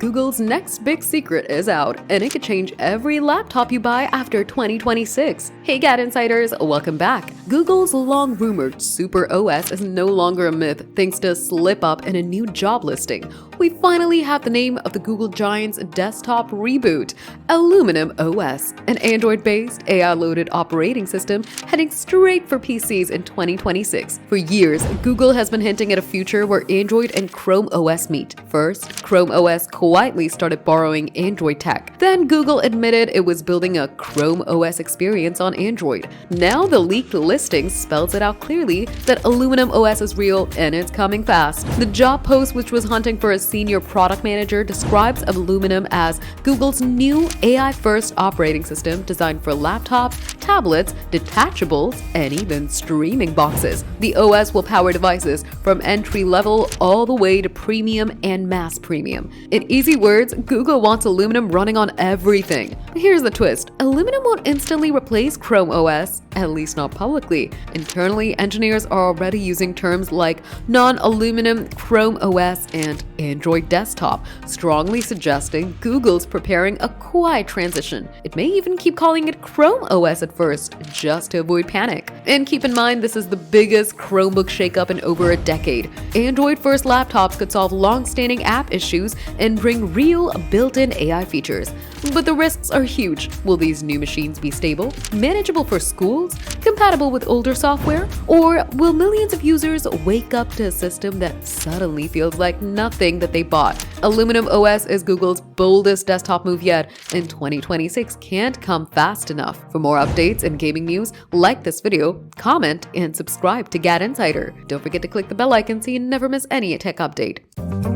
Google's next big secret is out, and it could change every laptop you buy after 2026. Hey GadInsiders, welcome back. Google's long-rumored Super OS is no longer a myth thanks to a slip-up in a new job listing. We finally have the name of the Google giant's desktop reboot, Aluminium OS, an Android-based, AI-loaded operating system heading straight for PCs in 2026. For years, Google has been hinting at a future where Android and ChromeOS meet. First, ChromeOS quietly started borrowing Android tech. Then Google admitted it was building a ChromeOS experience on Android. Now the leaked listing spells it out clearly that Aluminium OS is real and it's coming fast. The job post, which was hunting for a senior product manager, describes Aluminium as Google's new AI-first operating system designed for laptops, tablets, detachables, and even streaming boxes. The OS will power devices from entry-level all the way to premium and mass premium. In easy words, Google wants Aluminium running on everything. Here's the twist. Aluminium won't instantly replace Chrome OS, at least not publicly. Internally, engineers are already using terms like non-Aluminium Chrome OS and Android desktop, strongly suggesting Google's preparing a quiet transition. It may even keep calling it Chrome OS at first, just to avoid panic. And keep in mind, this is the biggest Chromebook shakeup in over a decade. Android-first laptops could solve long-standing app issues and bring real built-in AI features. But the risks are huge. Will these new machines be stable, manageable for schools, compatible with older software, or will millions of users wake up to a system that suddenly feels like nothing that they bought? Aluminium OS is Google's boldest desktop move yet, and 2026 can't come fast enough. For more updates and gaming news, like this video, comment, and subscribe to GadInsider. Don't forget to click the bell icon so you never miss any tech update.